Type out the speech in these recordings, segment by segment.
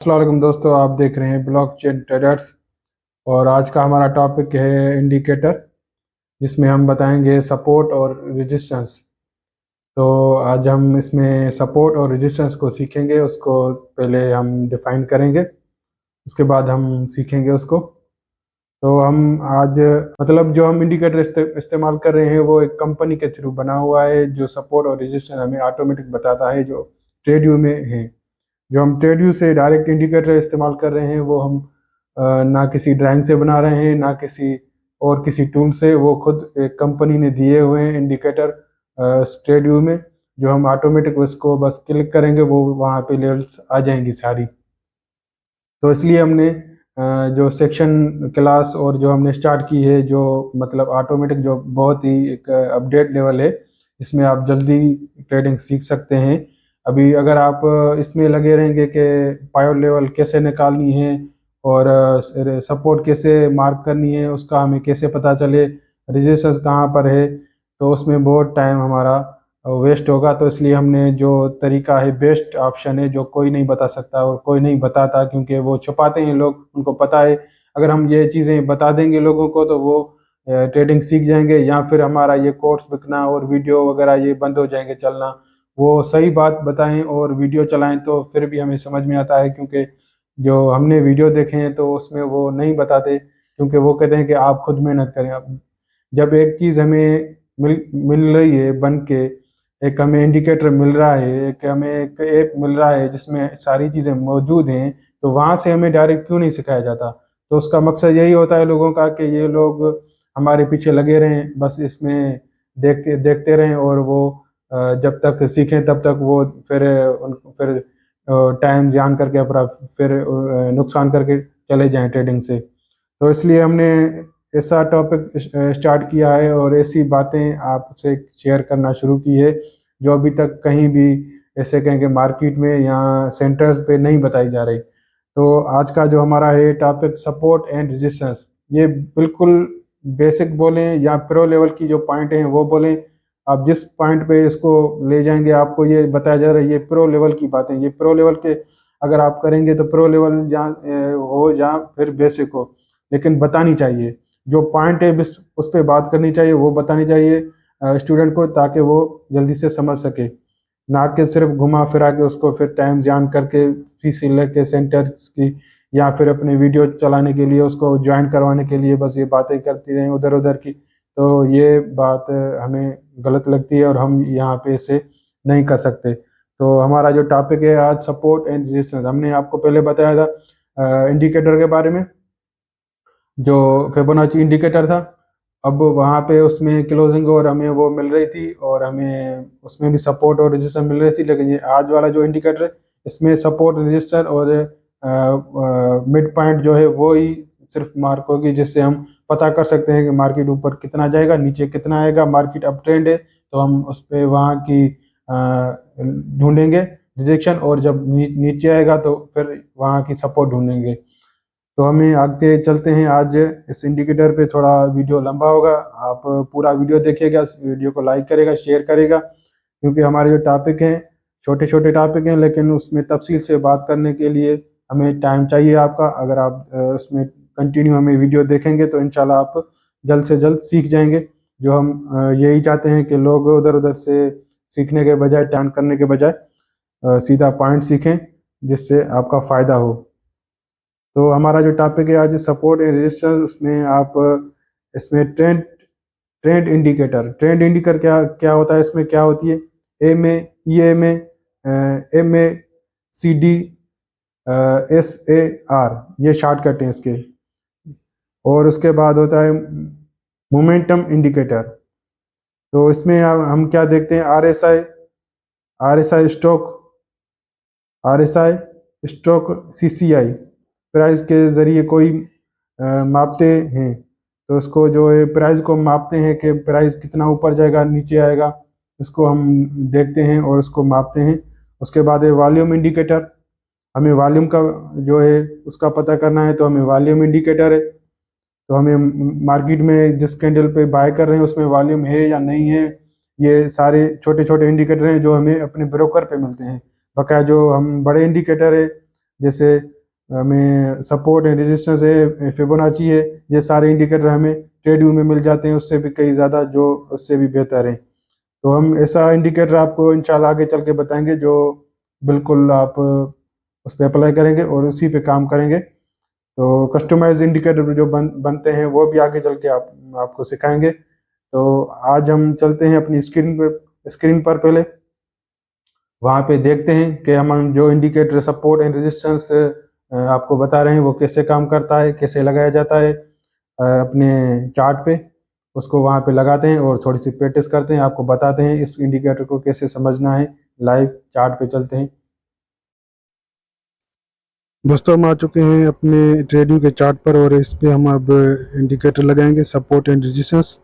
अस्सलाम वालेकुम दोस्तों, आप देख रहे हैं ब्लॉकचेन ट्रेडर्स। और आज का हमारा टॉपिक है इंडिकेटर, जिसमें हम बताएंगे सपोर्ट और रेजिस्टेंस। तो आज हम इसमें सपोर्ट और रेजिस्टेंस को सीखेंगे। उसको पहले हम डिफाइन करेंगे, उसके बाद हम सीखेंगे उसको। तो हम आज मतलब जो हम इंडिकेटर इस्तेमाल कर रहे हैं वो एक कंपनी के थ्रू बना हुआ है, जो सपोर्ट और रेजिस्टेंस हमें ऑटोमेटिक बताता है, जो ट्रेड व्यू में है। जो हम ट्रेड व्यू से डायरेक्ट इंडिकेटर इस्तेमाल कर रहे हैं वो हम ना किसी ड्राइंग से बना रहे हैं, ना किसी और किसी टूल से। वो खुद एक कंपनी ने दिए हुए हैं इंडिकेटर ट्रेड व्यू में, जो हम ऑटोमेटिक उसको बस क्लिक करेंगे, वो वहाँ पे लेवल्स आ जाएंगी सारी। तो इसलिए हमने जो सेक्शन क्लास और जो हमने स्टार्ट की है, जो मतलब ऑटोमेटिक, जो बहुत ही एक अपडेट लेवल है, इसमें आप जल्दी ट्रेडिंग सीख सकते हैं। अभी अगर आप इसमें लगे रहेंगे कि पावर लेवल कैसे निकालनी है और सपोर्ट कैसे मार्क करनी है, उसका हमें कैसे पता चले, रेजिस्टेंस कहाँ पर है, तो उसमें बहुत टाइम हमारा वेस्ट होगा। तो इसलिए हमने जो तरीका है, बेस्ट ऑप्शन है, जो कोई नहीं बता सकता और कोई नहीं बताता, क्योंकि वो छुपाते हैं लोग, उनको पता है। अगर हम ये चीज़ें बता देंगे लोगों को तो वो ट्रेडिंग सीख जाएंगे, या फिर हमारा ये कोर्स बिकना और वीडियो वगैरह ये बंद हो जाएंगे चलना। वो सही बात बताएं और वीडियो चलाएं तो फिर भी हमें समझ में आता है, क्योंकि जो हमने वीडियो देखे हैं तो उसमें वो नहीं बताते, क्योंकि वो कहते हैं कि आप खुद मेहनत करें। अब जब एक चीज़ हमें मिल मिल रही है बन के, एक हमें इंडिकेटर मिल रहा है, एक हमें एक ऐप मिल रहा है जिसमें सारी चीज़ें मौजूद हैं, तो वहाँ से हमें डायरेक्ट क्यों नहीं सिखाया जाता? तो उसका मकसद यही होता है लोगों का कि ये लोग हमारे पीछे लगे रहें, बस इसमें देखते देखते रहें, और वो जब तक सीखें तब तक वो फिर टाइम ज़ान करके अपना फिर नुकसान करके चले जाएं ट्रेडिंग से। तो इसलिए हमने ऐसा टॉपिक स्टार्ट किया है और ऐसी बातें आपसे शेयर करना शुरू की है, जो अभी तक कहीं भी ऐसे कहेंगे मार्केट में या सेंटर्स पे नहीं बताई जा रही। तो आज का जो हमारा है टॉपिक, सपोर्ट एंड रेजिस्टेंस, ये बिल्कुल बेसिक बोलें या प्रो लेवल की जो पॉइंट हैं वो बोलें, आप जिस पॉइंट पे इसको ले जाएंगे आपको ये बताया जा रहा है, ये प्रो लेवल की बातें। ये प्रो लेवल के अगर आप करेंगे तो प्रो लेवल जहाँ हो, जहाँ फिर बेसिक हो, लेकिन बतानी चाहिए। जो पॉइंट है बस उस पर बात करनी चाहिए, वो बतानी चाहिए स्टूडेंट को, ताकि वो जल्दी से समझ सके, ना कि सिर्फ घुमा फिरा के उसको फिर टाइम जान करके फीस लेके सेंटर्स की, या फिर अपने वीडियो चलाने के लिए उसको ज्वाइन करवाने के लिए बस ये बातें करती रहें उधर उधर की। तो ये बात हमें गलत लगती है और हम यहाँ पे इसे नहीं कर सकते। तो हमारा जो टॉपिक है आज, सपोर्ट एंड रेजिस्टेंस, हमने आपको पहले बताया था इंडिकेटर के बारे में, जो फिबोनाची इंडिकेटर था। अब वहाँ पे उसमें क्लोजिंग और हमें वो मिल रही थी, और हमें उसमें भी सपोर्ट और रजिस्टर मिल रही थी। लेकिन ये आज वाला जो इंडिकेटर है, इसमें सपोर्ट, रजिस्टर और मिड पॉइंट जो है वो ही सिर्फ मार्क होगी, जिससे हम पता कर सकते हैं कि मार्केट ऊपर कितना जाएगा, नीचे कितना आएगा। मार्केट अप ट्रेंड है तो हम उस पर वहाँ की ढूंढेंगे रिजेक्शन, और जब नीचे आएगा तो फिर वहाँ की सपोर्ट ढूंढेंगे। तो हमें आगे चलते हैं। आज इस इंडिकेटर पे थोड़ा वीडियो लंबा होगा, आप पूरा वीडियो देखिएगा, इस वीडियो को लाइक करेगा, शेयर करेगा, क्योंकि हमारे जो टॉपिक हैं छोटे छोटे टॉपिक हैं, लेकिन उसमें तफसील से बात करने के लिए हमें टाइम चाहिए आपका। अगर आप उसमें कंटिन्यू हमें वीडियो देखेंगे तो इंशाल्लाह आप जल्द से जल्द सीख जाएंगे। जो हम यही चाहते हैं कि लोग उधर उधर से सीखने के बजाय, टाइम करने के बजाय सीधा पॉइंट सीखें, जिससे आपका फ़ायदा हो। तो हमारा जो टॉपिक है आज, सपोर्ट एंड रेजिस्टेंस, उसमें आप इसमें trend trend indicator, trend indicator क्या क्या होता है, इसमें क्या होती है? M A, E M A, M A, C D, S A R, ये शॉर्टकट है इसके। और उसके बाद होता है मोमेंटम इंडिकेटर। तो इसमें हम क्या देखते हैं? R S I stock, R S I stock, C C I price के ज़रिए कोई मापते हैं। तो उसको जो है प्राइस को मापते हैं कि प्राइस कितना ऊपर जाएगा, नीचे आएगा, इसको हम देखते हैं और उसको मापते हैं। उसके बाद है वॉल्यूम इंडिकेटर। हमें वॉल्यूम का जो है उसका पता करना है, तो हमें वॉल्यूम इंडिकेटर है। तो हमें मार्केट में जिस कैंडल पे बाय कर रहे हैं उसमें वॉल्यूम है या नहीं है, ये सारे छोटे छोटे इंडिकेटर हैं जो हमें अपने ब्रोकर पे मिलते हैं। बकाया जो हम बड़े इंडिकेटर है जैसे हमें सपोर्ट है, रेजिस्टेंस है, फिबोनाची है, ये सारे इंडिकेटर हमें ट्रेड व्यू में मिल जाते हैं, उससे भी कई ज़्यादा, जो उससे भी बेहतर है। तो हम ऐसा इंडिकेटर आपको इंशाल्लाह आगे चल के बताएंगे जो बिल्कुल आप उस पर अप्लाई करेंगे और उसी पे काम करेंगे। तो कस्टमाइज इंडिकेटर जो बनते हैं वो भी आगे चल के आपको सिखाएंगे। तो आज हम चलते हैं अपनी स्क्रीन पर पहले वहाँ पे देखते हैं कि हम जो इंडिकेटर सपोर्ट एंड रेजिस्टेंस आपको बता रहे हैं वो कैसे काम करता है, कैसे लगाया जाता है अपने चार्ट पे, उसको वहाँ पे लगाते हैं और थोड़ी सी प्रैक्टिस करते हैं, आपको बताते हैं इस इंडिकेटर को कैसे समझना है। लाइव चार्ट पे चलते हैं। दोस्तों हम आ चुके हैं अपने ट्रेडिंग के चार्ट पर और इस पे हम अब इंडिकेटर लगाएंगे सपोर्ट एंड रेजिस्टेंस।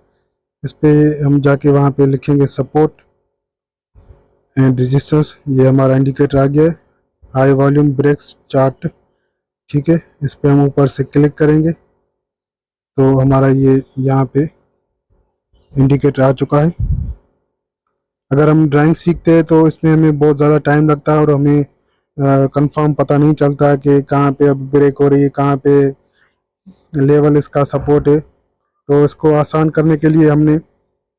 इस पे हम जाके वहाँ पे लिखेंगे सपोर्ट एंड रेजिस्टेंस। ये हमारा इंडिकेटर आ गया है, हाई वॉल्यूम ब्रेक्स चार्ट। ठीक है, इस पे हम ऊपर से क्लिक करेंगे तो हमारा ये यहाँ पे इंडिकेटर आ चुका है। अगर हम ड्राइंग सीखते हैं तो इसमें हमें बहुत ज़्यादा टाइम लगता है और हमें कंफर्म पता नहीं चलता कि कहाँ पे अब ब्रेक हो रही है, कहाँ पे लेवल इसका सपोर्ट है। तो इसको आसान करने के लिए हमने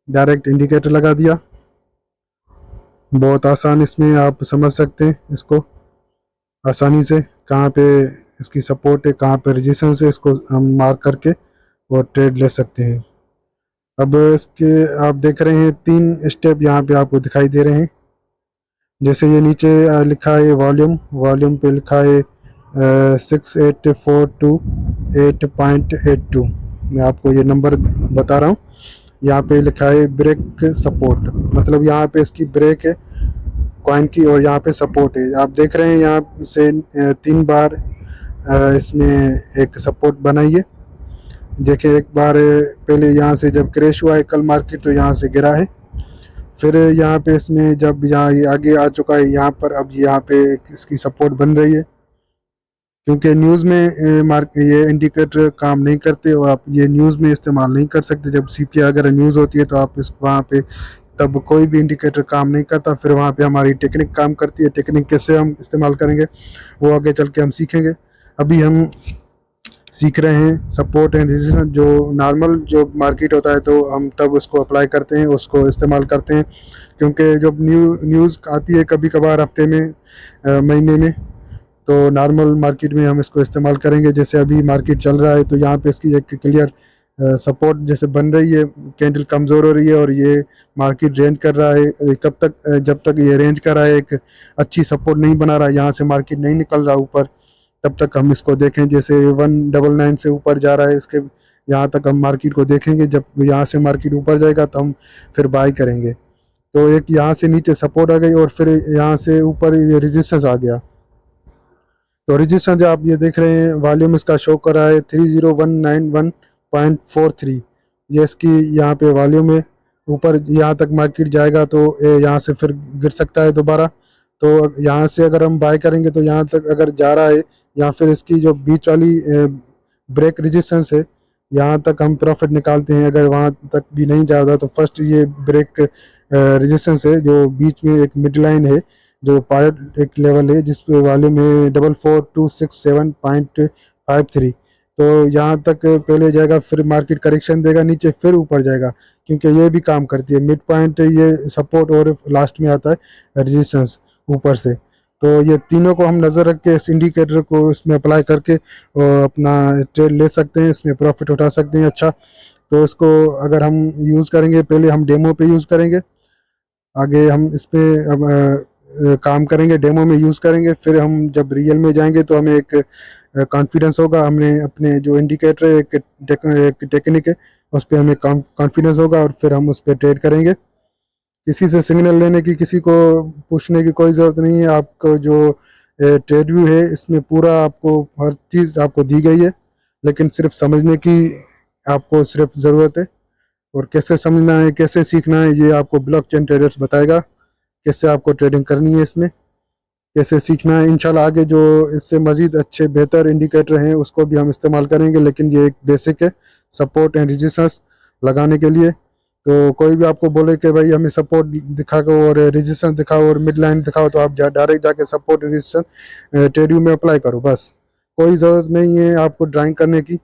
डायरेक्ट इंडिकेटर लगा दिया। बहुत आसान, इसमें आप समझ सकते हैं इसको आसानी से, कहाँ पे इसकी सपोर्ट है, कहाँ पे रेजिस्टेंस है, इसको हम मार्क करके और ट्रेड ले सकते हैं। अब इसके आप देख रहे हैं 3 स्टेप यहाँ पे आपको दिखाई दे रहे हैं। जैसे ये नीचे लिखा है वॉल्यूम पे लिखा है 6842 मैं आपको ये नंबर बता रहा हूँ। यहाँ पे लिखा है ब्रेक सपोर्ट, मतलब यहाँ पे इसकी ब्रेक है कॉइन की और यहाँ पे सपोर्ट है। आप देख रहे हैं यहाँ से 3 बार इसमें एक सपोर्ट बनाई है। देखिए एक बार पहले यहाँ से जब क्रैश हुआ है कल मार्केट तो यहाँ से गिरा है, फिर यहाँ पे इसमें जब यहाँ ये आगे आ चुका है यहाँ पर, अब यहाँ पे इसकी सपोर्ट बन रही है। क्योंकि न्यूज़ में ये इंडिकेटर काम नहीं करते और आप ये न्यूज़ में इस्तेमाल नहीं कर सकते। जब सीपीआई अगर न्यूज़ होती है तो आप इस वहाँ पे तब कोई भी इंडिकेटर काम नहीं करता, फिर वहाँ पे हमारी टेक्निक काम करती है। टेक्निक कैसे हम इस्तेमाल करेंगे वो आगे चल के हम सीखेंगे। अभी हम सीख रहे हैं सपोर्ट एंड रेजिस्टेंस। जो नॉर्मल जो मार्केट होता है तो हम तब उसको अप्लाई करते हैं, उसको इस्तेमाल करते हैं। क्योंकि जब न्यूज़ आती है कभी कभार हफ्ते में महीने में, तो नॉर्मल मार्केट में हम इसको इस्तेमाल करेंगे। जैसे अभी मार्केट चल रहा है तो यहाँ पे इसकी एक क्लियर सपोर्ट जैसे बन रही है, कैंडल कमज़ोर हो रही है और ये मार्केट रेंज कर रहा है। जब तक ये रेंज कर रहा है, एक अच्छी सपोर्ट नहीं बना रहा है, यहाँ से मार्केट नहीं निकल रहा ऊपर, तब तक हम इसको देखें। जैसे 199 से ऊपर जा रहा है, इसके यहाँ तक हम मार्केट को देखेंगे। जब यहाँ से मार्केट ऊपर जाएगा तो हम फिर बाई करेंगे। तो एक यहाँ से नीचे सपोर्ट आ गई और फिर यहाँ से ऊपर ये रेजिस्टेंस आ गया। तो रेजिस्टेंस जो आप ये देख रहे हैं वॉल्यूम इसका शो कर रहा है 30191.43। ये इसकी यहाँ पे वॉल्यूम है। ऊपर यहाँ तक मार्केट जाएगा तो यहाँ से फिर गिर सकता है दोबारा। तो यहाँ से अगर हम बाय करेंगे तो यहाँ तक अगर जा रहा है, या फिर इसकी जो बीच वाली ब्रेक रेजिस्टेंस है यहाँ तक हम प्रॉफिट निकालते हैं। अगर वहाँ तक भी नहीं जा रहा तो फर्स्ट ये ब्रेक रेजिस्टेंस है जो बीच में एक मिड लाइन है, जो पायलट एक लेवल है जिस पे वॉल्यूम है 44267.53। तो यहाँ तक पहले जाएगा, फिर मार्केट करेक्शन देगा नीचे, फिर ऊपर जाएगा। क्योंकि ये भी काम करती है, मिड पॉइंट ये सपोर्ट और लास्ट में आता है रेजिस्टेंस ऊपर से। तो ये तीनों को हम नज़र रख के इस इंडिकेटर को इसमें अप्लाई करके अपना ट्रेड ले सकते हैं, इसमें प्रॉफिट उठा सकते हैं अच्छा। तो इसको अगर हम यूज़ करेंगे, पहले हम डेमो पे यूज़ करेंगे, आगे हम इस पे अब काम करेंगे, डेमो में यूज़ करेंगे। फिर हम जब रियल में जाएंगे तो हमें एक कॉन्फिडेंस होगा, हमने अपने जो इंडिकेटर है एक टेक्निक है उस पर हमें कॉन्फिडेंस होगा और फिर हम उस पर ट्रेड करेंगे। किसी से सिग्नल लेने की, किसी को पूछने की कोई ज़रूरत नहीं है। आपको जो ट्रेड व्यू है इसमें पूरा आपको हर चीज़ आपको दी गई है, लेकिन सिर्फ समझने की आपको सिर्फ ज़रूरत है। और कैसे समझना है, कैसे सीखना है, ये आपको ब्लॉकचेन ट्रेडर्स बताएगा। कैसे आपको ट्रेडिंग करनी है, इसमें कैसे सीखना है। इंशाल्लाह आगे जो इससे मज़ीद अच्छे बेहतर इंडिकेटर हैं उसको भी हम इस्तेमाल करेंगे, लेकिन ये एक बेसिक है सपोर्ट एंड रेजिस्टेंस लगाने के लिए। तो कोई भी आपको बोले कि भाई हमें सपोर्ट दिखाओ और रजिस्टेंस दिखाओ और मिड लाइन दिखाओ, तो आप डायरेक्ट जाके सपोर्ट रजिस्टेंस ट्रेडियो में अप्लाई करो बस। कोई ज़रूरत नहीं है आपको ड्राइंग करने की,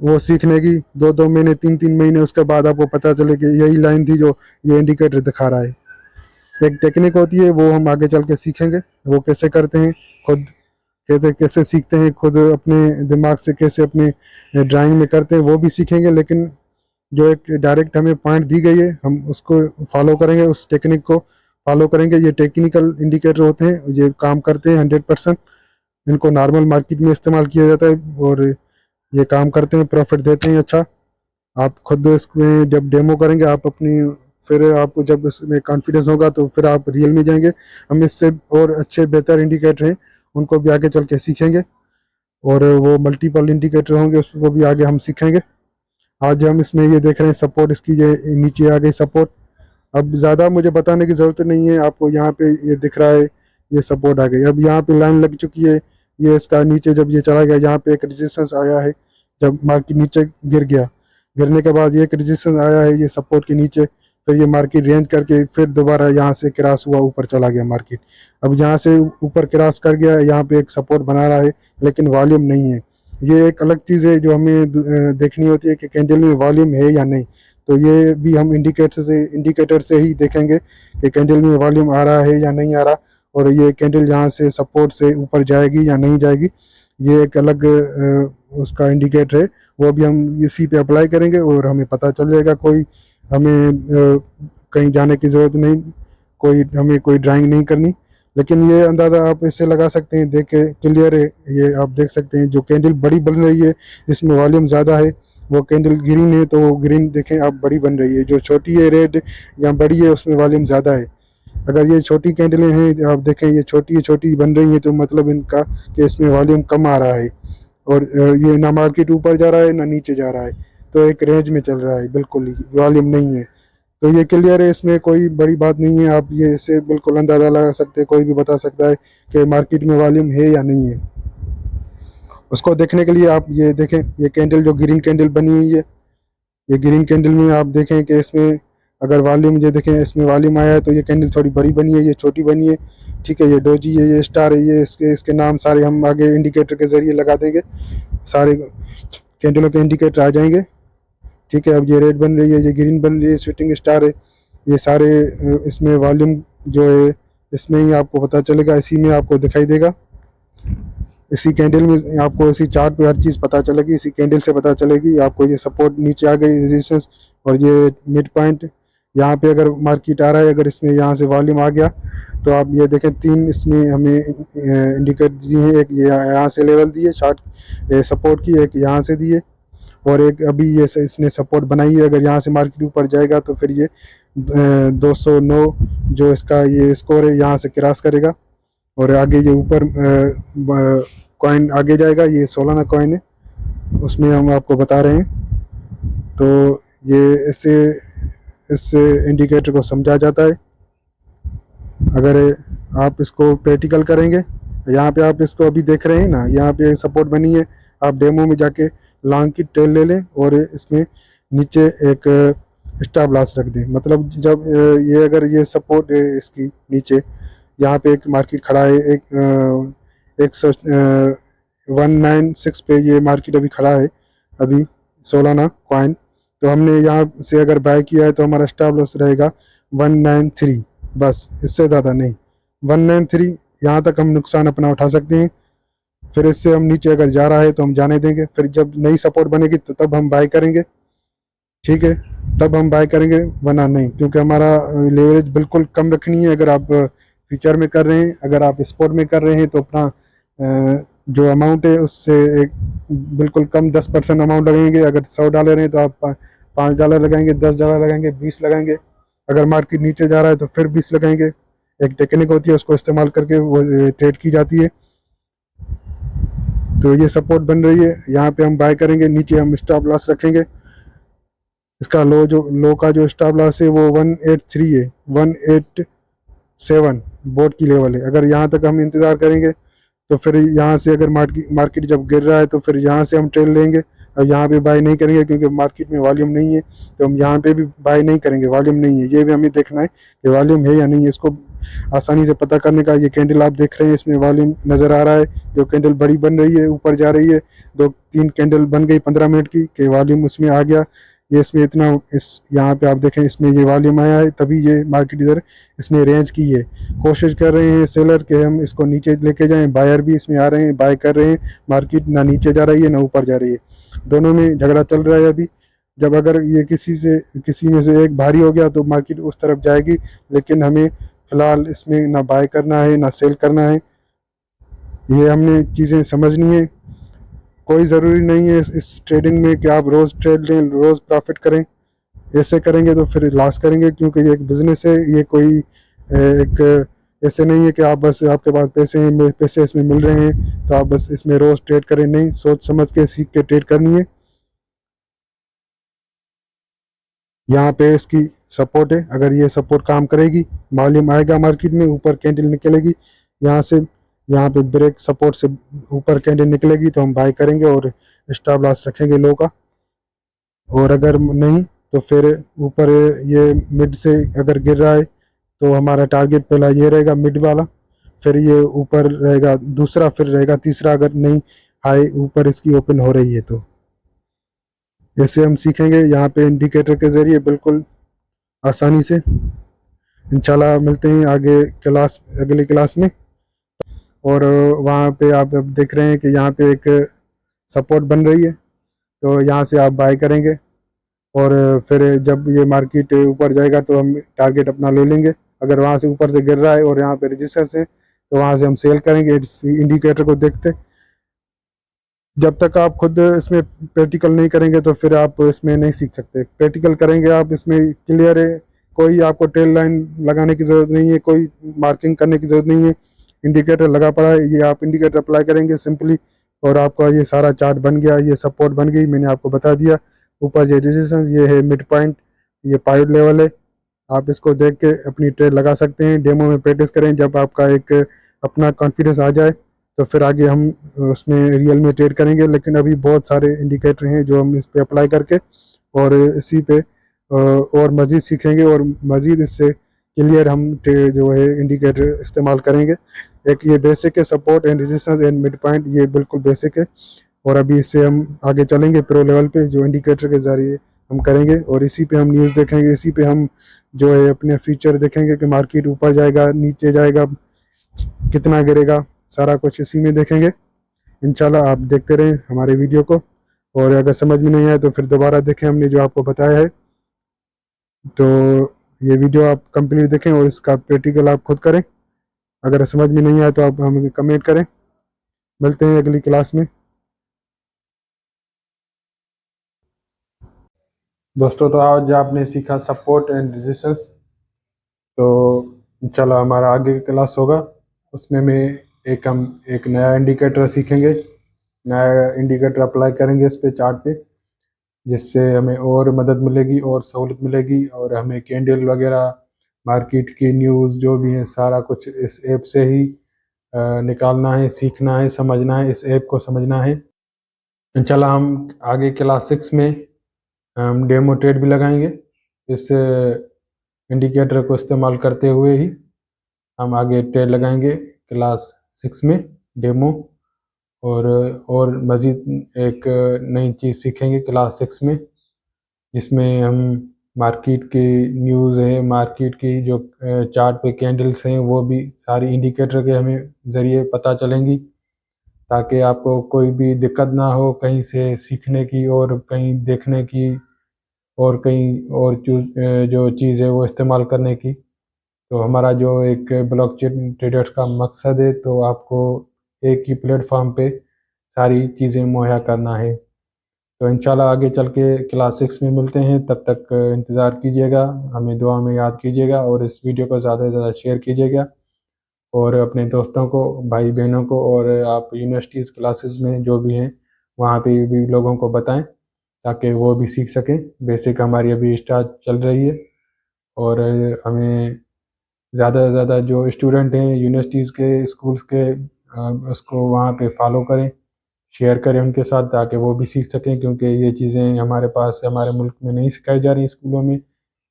वो सीखने की 2-2 महीने 3-3 महीने, उसके बाद आपको पता चले कि यही लाइन थी जो ये इंडिकेटर दिखा रहा है। एक टेक्निक होती है, वो हम आगे चल के सीखेंगे, वो कैसे करते हैं खुद, कैसे कैसे सीखते हैं खुद अपने दिमाग से, कैसे अपने ड्राइंग में करते हैं वो भी सीखेंगे। लेकिन जो एक डायरेक्ट हमें पॉइंट दी गई है हम उसको फॉलो करेंगे, उस टेक्निक को फॉलो करेंगे। ये टेक्निकल इंडिकेटर होते हैं, ये काम करते हैं 100%। इनको नॉर्मल मार्केट में इस्तेमाल किया जाता है और ये काम करते हैं, प्रॉफिट देते हैं अच्छा। आप खुद इसमें जब डेमो करेंगे आप अपनी, फिर आपको जब इसमें कॉन्फिडेंस होगा तो फिर आप रियल में जाएंगे। हम इससे और अच्छे बेहतर इंडिकेटर हैं उनको भी आगे चल के सीखेंगे, और वो मल्टीपल इंडिकेटर होंगे उसको भी आगे हम सीखेंगे। आज हम इसमें ये देख रहे हैं सपोर्ट, इसकी ये नीचे आ गई सपोर्ट। अब ज़्यादा मुझे बताने की ज़रूरत नहीं है, आपको यहाँ पे ये दिख रहा है, ये सपोर्ट आ गई। अब यहाँ पे लाइन लग चुकी है, ये इसका नीचे जब ये चला गया, यहाँ पे एक रेजिस्टेंस आया है, जब मार्केट नीचे गिर गया, गिरने के बाद ये एक रेजिस्टेंस आया है ये सपोर्ट के नीचे, फिर ये मार्केट रेंज करके फिर दोबारा यहाँ से क्रॉस हुआ, ऊपर चला गया मार्केट। अब यहाँ से ऊपर क्रॉस कर गया, यहाँ पे एक सपोर्ट बना रहा है लेकिन वॉल्यूम नहीं है। ये एक अलग चीज़ है जो हमें देखनी होती है कि कैंडल में वॉल्यूम है या नहीं। तो ये भी हम इंडिकेटर से ही देखेंगे कि कैंडल में वॉल्यूम आ रहा है या नहीं आ रहा, और ये कैंडल यहाँ से सपोर्ट से ऊपर जाएगी या नहीं जाएगी, ये एक अलग उसका इंडिकेटर है। वो भी हम इसी पे अप्लाई करेंगे और हमें पता चल जाएगा। कोई हमें कहीं जाने की ज़रूरत नहीं, हमें कोई ड्राइंग नहीं करनी। लेकिन ये अंदाज़ा आप इससे लगा सकते हैं, देख के क्लियर है, ये आप देख सकते हैं जो कैंडल बड़ी बन रही है जिसमें वॉल्यूम ज़्यादा है, वो कैंडल ग्रीन है तो वो ग्रीन देखें आप बड़ी बन रही है। जो छोटी है रेड या बड़ी है उसमें वॉल्यूम ज़्यादा है। अगर ये छोटी कैंडलें हैं आप देखें, ये छोटी छोटी बन रही हैं, तो मतलब इनका कि इसमें वॉल्यूम कम आ रहा है, और ये ना मार्केट ऊपर जा रहा है ना नीचे जा रहा है, तो एक रेंज में चल रहा है, बिल्कुल ही वॉल्यूम नहीं है। तो ये क्लियर है, इसमें कोई बड़ी बात नहीं है, आप ये इससे बिल्कुल अंदाज़ा लगा सकते हैं, कोई भी बता सकता है कि मार्केट में वॉल्यूम है या नहीं है। उसको देखने के लिए आप ये देखें, ये कैंडल जो ग्रीन कैंडल बनी हुई है, ये ग्रीन कैंडल में आप देखें कि इसमें अगर वॉल्यूम, ये देखें इसमें वॉल्यूम आया है तो ये कैंडल थोड़ी बड़ी बनी है, ये छोटी बनी है, ठीक है। ये डोजी है, ये स्टार है, ये इसके नाम सारे हम आगे इंडिकेटर के ज़रिए लगा देंगे, सारे कैंडलों के इंडिकेटर आ जाएंगे, ठीक है। अब ये रेड बन रही है, ये ग्रीन बन रही है, शूटिंग स्टार है, ये सारे इसमें वॉल्यूम जो है इसमें ही आपको पता चलेगा, इसी में आपको दिखाई देगा। इसी कैंडल में आपको इसी चार्ट पे हर चीज़ पता चलेगी, इसी कैंडल से पता चलेगी आपको। ये सपोर्ट नीचे आ गई, रेजिस्टेंस, और ये मिड पॉइंट यहाँ पे अगर मार्केट आ रहा है, अगर इसमें यहाँ से वॉल्यूम आ गया तो आप ये देखें, 3 इसमें हमें इंडिकेट दिए हैं, एक ये यहाँ से लेवल दिए चार्ट सपोर्ट की, एक यहाँ से दिए, और एक अभी ये इसने सपोर्ट बनाई है। अगर यहाँ से मार्केट ऊपर जाएगा तो फिर ये 209 जो इसका ये स्कोर है यहाँ से क्रॉस करेगा, और आगे ये ऊपर कॉइन आगे जाएगा। ये सोलाना कॉइन है, उसमें हम आपको बता रहे हैं। तो ये इससे इंडिकेटर को समझा जाता है। अगर आप इसको प्रैक्टिकल करेंगे, यहाँ पे आप इसको अभी देख रहे हैं ना, यहाँ पे सपोर्ट बनी है, आप डेमो में जाके लॉन्ग की टेल ले लें और इसमें नीचे एक स्टॉप लॉस रख दें। मतलब जब ये अगर ये सपोर्ट है इसकी नीचे, यहाँ पे एक मार्केट खड़ा है, एक 196 पे ये मार्केट अभी खड़ा है, अभी सोलाना कॉइन। तो हमने यहाँ से अगर बाय किया है तो हमारा स्टॉप लॉस रहेगा 193, बस, इससे ज़्यादा नहीं। 193 यहाँ तक हम नुकसान अपना उठा सकते हैं। फिर इससे हम नीचे अगर जा रहा है तो हम जाने देंगे, फिर जब नई सपोर्ट बनेगी तो तब हम बाय करेंगे, ठीक है, तब हम बाय करेंगे, वरना नहीं। क्योंकि हमारा लेवरेज बिल्कुल कम रखनी है। अगर आप फ्यूचर में कर रहे हैं, अगर आप स्पॉट में कर रहे हैं तो अपना जो अमाउंट है उससे एक बिल्कुल कम 10% अमाउंट लगाएंगे। अगर $100 है तो आप $5 लगाएंगे, $10 लगाएंगे, 20 लगाएंगे। अगर मार्केट नीचे जा रहा है तो फिर 20 लगाएंगे। एक टेक्निक होती है, उसको इस्तेमाल करके वो ट्रेड की जाती है। तो ये सपोर्ट बन रही है, यहाँ पे हम बाय करेंगे, नीचे हम स्टॉप लॉस रखेंगे। इसका लो का जो स्टॉप लॉस है वो 183 है, 187 बोर्ड की लेवल है। अगर यहाँ तक हम इंतज़ार करेंगे तो फिर यहाँ से अगर मार्केट जब गिर रहा है तो फिर यहाँ से हम ट्रेड लेंगे, अब यहाँ पे बाय नहीं करेंगे क्योंकि मार्केट में वॉल्यूम नहीं है, तो हम यहाँ पे भी बाय नहीं करेंगे, वॉल्यूम नहीं है। ये भी हमें देखना है कि वॉल्यूम है या नहीं है। इसको आसानी से पता करने का, ये कैंडल आप देख रहे हैं, इसमें वॉल्यूम नज़र आ रहा है। जो कैंडल बड़ी बन रही है, ऊपर जा रही है, 2-3 कैंडल बन गई 15 मिनट की, कि वॉल्यूम उसमें आ गया। ये इसमें इतना, इस यहाँ पे आप देखें, इसमें ये वॉल्यूम आया है, तभी ये मार्केट इधर इसने रेंज की है। कोशिश कर रहे हैं सेलर के हम इसको नीचे लेके जाएं, बायर भी इसमें आ रहे हैं, बाय कर रहे हैं। मार्केट ना नीचे जा रही है ना ऊपर जा रही है, दोनों में झगड़ा चल रहा है अभी। जब अगर ये किसी में से एक भारी हो गया तो मार्केट उस तरफ जाएगी, लेकिन हमें फिलहाल इसमें ना बाय करना है ना सेल करना है। ये हमने चीज़ें समझनी है। कोई ज़रूरी नहीं है इस ट्रेडिंग में कि आप रोज़ ट्रेड लें, रोज़ प्रॉफिट करें। ऐसे करेंगे तो फिर लॉस करेंगे, क्योंकि ये एक बिज़नेस है। ये कोई एक ऐसे नहीं है कि आप बस, आपके पास पैसे हैं, पैसे इसमें मिल रहे हैं तो आप बस इसमें रोज़ ट्रेड करें। नहीं, सोच समझ के सीख के ट्रेड करनी है। यहाँ पे इसकी सपोर्ट है, अगर ये सपोर्ट काम करेगी, वॉल्यूम आएगा मार्केट में, ऊपर कैंडल निकलेगी यहाँ से, यहाँ पे ब्रेक सपोर्ट से ऊपर कैंडल निकलेगी तो हम बाय करेंगे और स्टॉप लॉस रखेंगे लो का। और अगर नहीं तो फिर ऊपर ये मिड से अगर गिर रहा है तो हमारा टारगेट पहला ये रहेगा मिड वाला, फिर ये ऊपर रहेगा दूसरा, फिर रहेगा तीसरा, अगर नहीं हाई ऊपर इसकी ओपन हो रही है तो। ऐसे हम सीखेंगे यहाँ पे इंडिकेटर के ज़रिए बिल्कुल आसानी से। इंशाल्लाह मिलते हैं आगे क्लास, अगली क्लास में। और वहाँ पे आप अब देख रहे हैं कि यहाँ पे एक सपोर्ट बन रही है, तो यहाँ से आप बाय करेंगे और फिर जब ये मार्केट ऊपर जाएगा तो हम टारगेट अपना ले लेंगे। अगर वहाँ से ऊपर से गिर रहा है और यहाँ पे रजिस्टेंस है तो वहाँ से हम सेल करेंगे इस इंडिकेटर को देखते। जब तक आप खुद इसमें प्रैक्टिकल नहीं करेंगे तो फिर आप इसमें नहीं सीख सकते। प्रैक्टिकल करेंगे आप, इसमें क्लियर है, कोई आपको टेल लाइन लगाने की ज़रूरत नहीं है, कोई मार्किंग करने की ज़रूरत नहीं है। इंडिकेटर लगा पड़ा है, ये आप इंडिकेटर अप्लाई करेंगे सिंपली और आपका ये सारा चार्ट बन गया, ये सपोर्ट बन गई, मैंने आपको बता दिया। ऊपर ये रेजिस्टेंस, ये है मिड पॉइंट, ये पाइड लेवल है। आप इसको देख के अपनी ट्रेड लगा सकते हैं। डेमो में प्रैक्टिस करें, जब आपका एक अपना कॉन्फिडेंस आ जाए तो फिर आगे हम उसमें रियल में ट्रेड करेंगे। लेकिन अभी बहुत सारे इंडिकेटर हैं जो हम इस पे अप्लाई करके और इसी पे और मज़ीद सीखेंगे और मज़ीद इससे क्लियर हम जो है इंडिकेटर इस्तेमाल करेंगे। एक ये बेसिक है, support and resistance and mid point, ये बिल्कुल बेसिक है। और अभी इससे हम आगे चलेंगे प्रो लेवल पे, जो इंडिकेटर के ज़रिए हम करेंगे और इसी पे हम न्यूज़ देखेंगे, इसी पे हम जो है अपने फ्यूचर देखेंगे कि मार्केट ऊपर जाएगा, नीचे जाएगा, कितना गिरेगा, सारा कुछ इसी में देखेंगे। इंशाल्लाह आप देखते रहें हमारे वीडियो को, और अगर समझ में नहीं आए तो फिर दोबारा देखें हमने जो आपको बताया है। तो ये वीडियो आप कंप्लीट देखें और इसका प्रैक्टिकल आप खुद करें। अगर समझ में नहीं आए तो आप हमें कमेंट करें। मिलते हैं अगली क्लास में। दोस्तों, तो आज आपने सीखा सपोर्ट एंड रेजिस्टेंस। तो इंशाल्लाह हमारा आगे का क्लास होगा, उसमें हम एक नया इंडिकेटर सीखेंगे, नया इंडिकेटर अप्लाई करेंगे इस पे चार्ट पे, जिससे हमें और मदद मिलेगी और सहूलत मिलेगी, और हमें कैंडल वगैरह, मार्केट की न्यूज़ जो भी है, सारा कुछ इस ऐप से ही निकालना है, सीखना है, समझना है, इस ऐप को समझना है। इंशाल्लाह हम आगे क्लास 6 में हम डेमो ट्रेड भी लगाएंगे। इस इंडिकेटर को इस्तेमाल करते हुए ही हम आगे ट्रेड लगाएंगे क्लास 6 में डेमो। और मज़ीद एक नई चीज़ सीखेंगे क्लास 6 में, जिसमें हम मार्केट की न्यूज़ है, मार्केट की जो चार्ट पे कैंडल्स हैं, वो भी सारी इंडिकेटर के हमें ज़रिए पता चलेंगी, ताकि आपको कोई भी दिक्कत ना हो कहीं से सीखने की और कहीं देखने की और कहीं और जो चीज़ है वो इस्तेमाल करने की। तो हमारा जो एक ब्लॉकचेन ट्रेडर्स का मकसद है, तो आपको एक ही प्लेटफॉर्म पे सारी चीज़ें मुहैया करना है। तो इंशाल्लाह आगे चल के क्लास 6 में मिलते हैं, तब तक इंतज़ार कीजिएगा, हमें दुआ में याद कीजिएगा और इस वीडियो को ज़्यादा से ज़्यादा शेयर कीजिएगा और अपने दोस्तों को, भाई बहनों को, और आप यूनिवर्सिटीज़ क्लासेस में जो भी हैं वहाँ पे भी लोगों को बताएं, ताकि वो भी सीख सकें। बेसिक हमारी अभी स्टार्ट चल रही है और हमें ज़्यादा से ज़्यादा जो स्टूडेंट हैं यूनिवर्सिटीज़ के, स्कूल्स के, उसको वहाँ पे फॉलो करें, शेयर करें उनके साथ, ताकि वो भी सीख सकें, क्योंकि ये चीज़ें हमारे पास हमारे मुल्क में नहीं सिखाई जा रही स्कूलों में।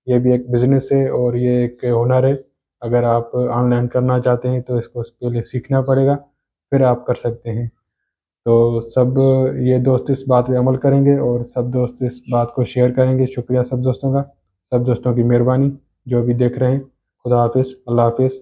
ये भी एक बिज़नेस है और ये एक हुनर है। अगर आप ऑनलाइन करना चाहते हैं तो इसको पहले सीखना पड़ेगा, फिर आप कर सकते हैं। तो सब ये दोस्त इस बात पे अमल करेंगे और सब दोस्त इस बात को शेयर करेंगे। शुक्रिया सब दोस्तों का, सब दोस्तों की मेहरबानी जो भी देख रहे हैं। खुदा हाफिज़, अल्लाह हाफिज़।